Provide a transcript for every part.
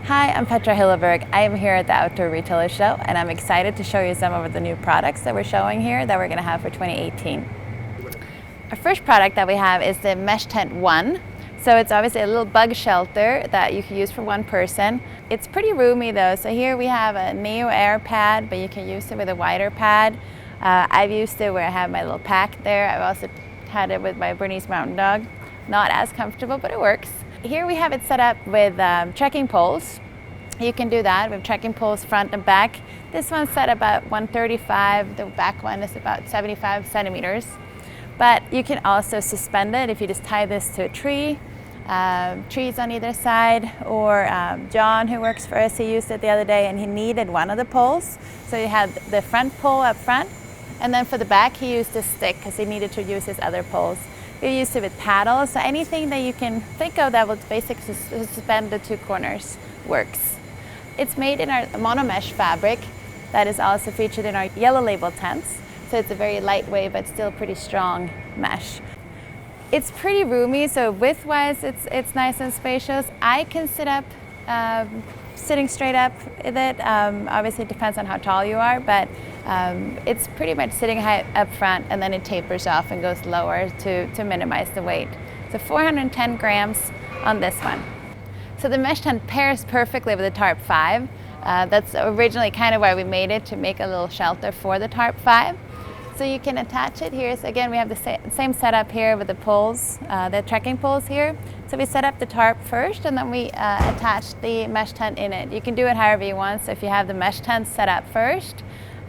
Hi, I'm Petra Hilleberg. I am here at the Outdoor Retailer Show, and I'm excited to show you some of the new products that we're showing here that we're going to have for 2018. Our first product that we have is the Mesh Tent 1. So it's obviously a little bug shelter that you can use for one person. It's pretty roomy though, so here we have a Neo Air pad, but you can use it with a wider pad. I've used it where I have my little pack there. I've also had it with my Bernese Mountain Dog. Not as comfortable, but it works. Here we have it set up with trekking poles. You can do that with trekking poles front and back. This one's set about 135, the back one is about 75 centimeters. But you can also suspend it if you just tie this to a tree, trees on either side, or John, who works for us, he used it the other day and he needed one of the poles. So he had the front pole up front, and then for the back he used a stick because he needed to use his other poles. You used it with paddles, so anything that you can think of that will basically suspend the two corners works. It's made in our monomesh fabric that is also featured in our yellow label tents. So it's a very lightweight but still pretty strong mesh. It's pretty roomy, so width-wise it's nice and spacious. I can sit up, sitting straight up with it. Obviously it depends on how tall you are, but it's pretty much sitting high up front, and then it tapers off and goes lower to minimize the weight. So 410 grams on this one. So the mesh tent pairs perfectly with the Tarp 5. That's originally kind of why we made it, to make a little shelter for the Tarp 5. So you can attach it here. So again, we have the same setup here with the poles, the trekking poles here. So we set up the tarp first, and then we attach the mesh tent in it. You can do it however you want. So if you have the mesh tent set up first,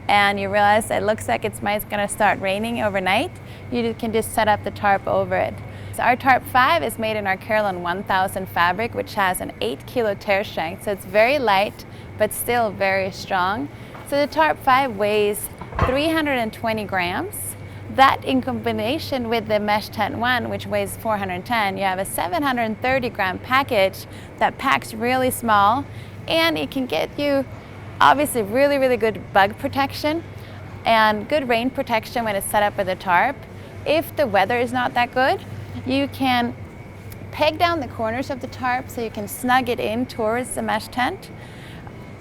and you realize it looks like it's going to start raining overnight, you can just set up the tarp over it. So our Tarp 5 is made in our Carolyn 1000 fabric, which has an 8-kilo tear strength. So it's very light, but still very strong. So the Tarp 5 weighs 320 grams. That in combination with the Mesh Tent 1, which weighs 410, you have a 730 gram package that packs really small, and it can get you obviously really, really good bug protection and good rain protection when it's set up with a tarp. If the weather is not that good, you can peg down the corners of the tarp so you can snug it in towards the mesh tent.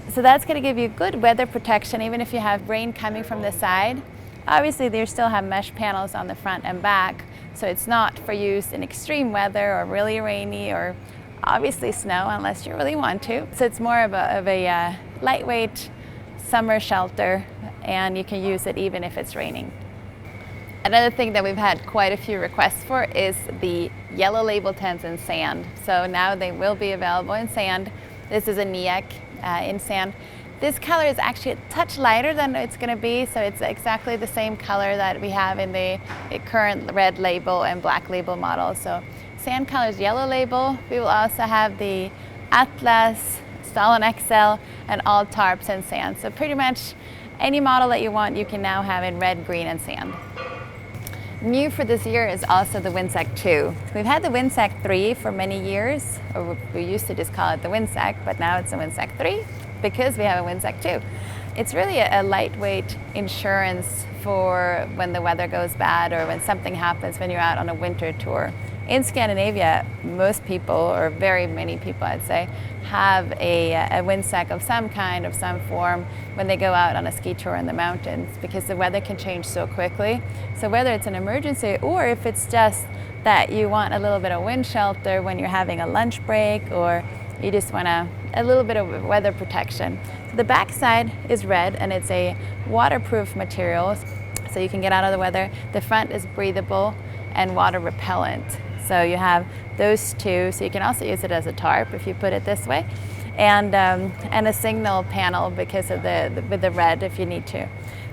So that's going to give you good weather protection even if you have rain coming from the side. Obviously they still have mesh panels on the front and back, so it's not for use in extreme weather or really rainy or obviously snow unless you really want to. So it's more of a lightweight summer shelter, and you can use it even if it's raining. Another thing that we've had quite a few requests for is the yellow label tents in sand. So now they will be available in sand. This is a NEAC in sand. This color is actually a touch lighter than it's going to be, so it's exactly the same color that we have in the current red label and black label model. So sand color is yellow label. We will also have the Atlas, Stalon XL, and all Tarps in sand. So pretty much any model that you want, you can now have in red, green, and sand. New for this year is also the Windsack 2. We've had the Windsack 3 for many years, or we used to just call it the Windsack, but now it's the Windsack 3 because we have a Windsack 2. It's really a lightweight insurance for when the weather goes bad or when something happens when you're out on a winter tour. In Scandinavia, most people, or very many people I'd say, have a Windsack of some kind, of some form, when they go out on a ski tour in the mountains, because the weather can change so quickly. So whether it's an emergency or if it's just that you want a little bit of wind shelter when you're having a lunch break, or you just want a little bit of weather protection. So the back side is red, and it's a waterproof material, so you can get out of the weather. The front is breathable and water repellent. So you have those two, so you can also use it as a tarp if you put it this way, and a signal panel because of with the red if you need to.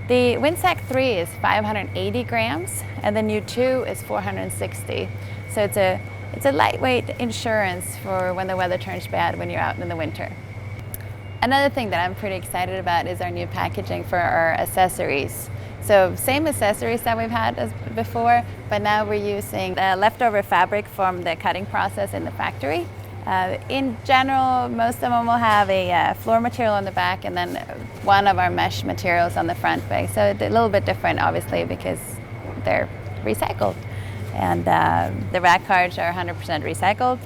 The Windsack 3 is 580 grams, and the new 2 is 460. So it's a lightweight insurance for when the weather turns bad when you're out in the winter. Another thing that I'm pretty excited about is our new packaging for our accessories. So same accessories that we've had as before, but now we're using the leftover fabric from the cutting process in the factory. In general, most of them will have a floor material on the back and then one of our mesh materials on the front bag. So it's a little bit different, obviously, because they're recycled. And the rack cards are 100% recycled.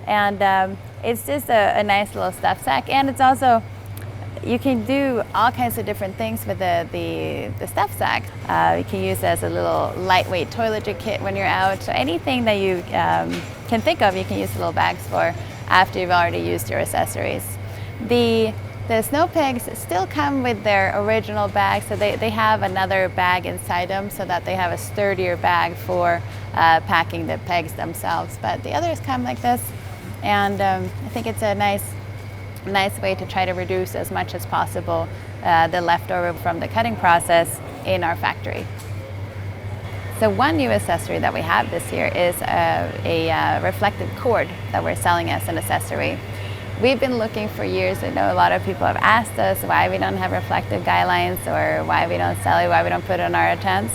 And It's just a nice little stuff sack, and it's also, you can do all kinds of different things with the stuff sack. You can use it as a little lightweight toiletry kit when you're out. So anything that you can think of, you can use the little bags for after you've already used your accessories. The snow pegs still come with their original bag, so they have another bag inside them so that they have a sturdier bag for packing the pegs themselves. But the others come like this, and I think it's a nice way to try to reduce as much as possible the leftover from the cutting process in our factory. So one new accessory that we have this year is a reflective cord that we're selling as an accessory. We've been looking for years. I know a lot of people have asked us why we don't have reflective guy lines, or why we don't sell it, why we don't put it on our tents.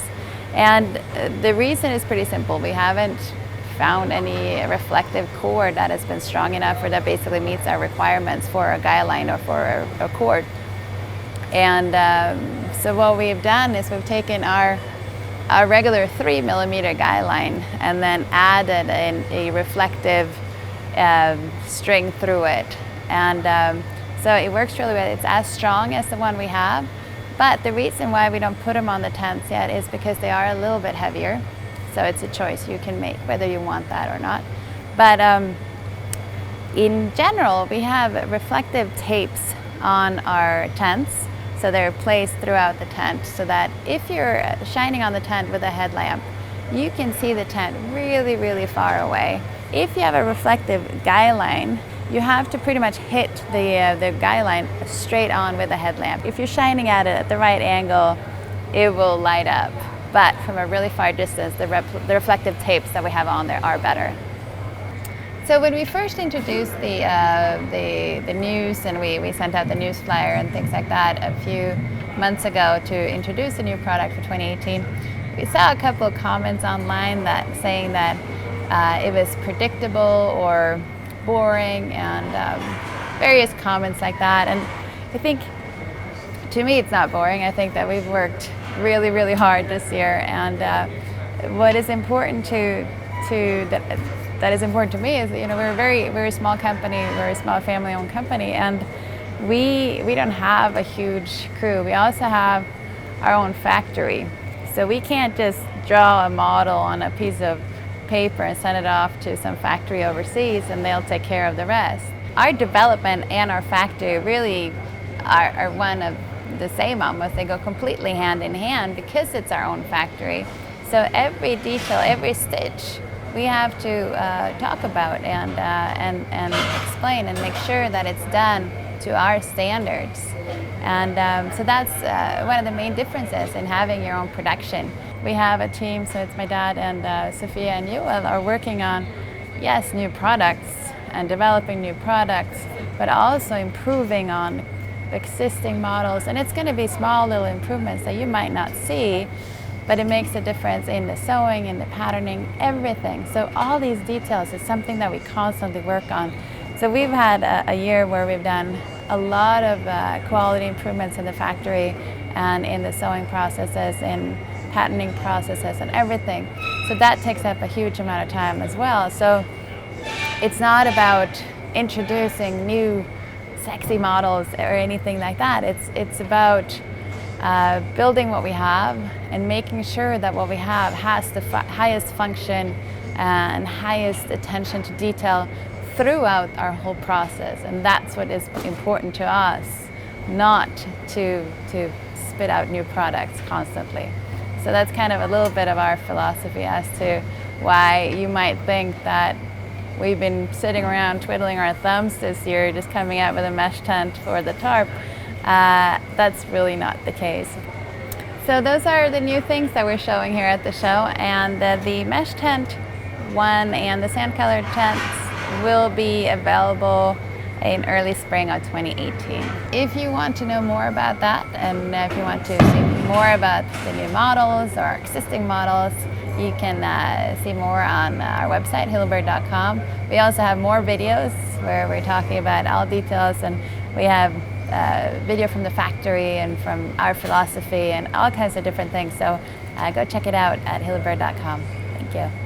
And the reason is pretty simple. We haven't found any reflective cord that has been strong enough or that basically meets our requirements for a guy line or for a cord. And so what we've done is we've taken our regular 3mm guy line and then added a reflective string through it, and so it works really well. It's as strong as the one we have, but the reason why we don't put them on the tents yet is because they are a little bit heavier. So it's a choice you can make whether you want that or not. But in general, we have reflective tapes on our tents, so they're placed throughout the tent so that if you're shining on the tent with a headlamp, you can see the tent really, really far away. If you have a reflective guy line, you have to pretty much hit the guy line straight on with a headlamp. If you're shining at it at the right angle, it will light up. But from a really far distance, the reflective tapes that we have on there are better. So when we first introduced the news, and we sent out the news flyer and things like that a few months ago to introduce a new product for 2018, we saw a couple of comments online saying that it was predictable or boring, and various comments like that. And I think, to me, it's not boring. I think that we've worked really, really hard this year, and what is important that is important to me is, we're a small company, we're a small family-owned company, and we don't have a huge crew. We also have our own factory, so we can't just draw a model on a piece of paper and send it off to some factory overseas and they'll take care of the rest. Our development and our factory really are one of the same almost. They go completely hand in hand because it's our own factory. So every detail, every stitch, we have to talk about and explain and make sure that it's done to our standards. And so that's one of the main differences in having your own production. We have a team, so it's my dad and Sophia and Joel are working on, yes, new products and developing new products, but also improving on existing models. And it's going to be small little improvements that you might not see, but it makes a difference in the sewing, in the patterning, everything. So all these details is something that we constantly work on. So we've had a year where we've done a lot of quality improvements in the factory and in the sewing processes, in patterning processes and everything. So that takes up a huge amount of time as well. So it's not about introducing new sexy models or anything like that. It's about building what we have and making sure that what we have has the highest function and highest attention to detail throughout our whole process. And that's what is important to us, not to spit out new products constantly. So that's kind of a little bit of our philosophy as to why you might think that we've been sitting around twiddling our thumbs this year just coming out with a mesh tent for the tarp. That's really not the case. So those are the new things that we're showing here at the show, and the mesh tent one and the sand colored tents will be available in early spring of 2018. If you want to know more about that, and if you want to see more about the new models or existing models, you can see more on our website, hilleberg.com. We also have more videos where we're talking about all details, and we have video from the factory and from our philosophy and all kinds of different things. So go check it out at hilleberg.com. Thank you.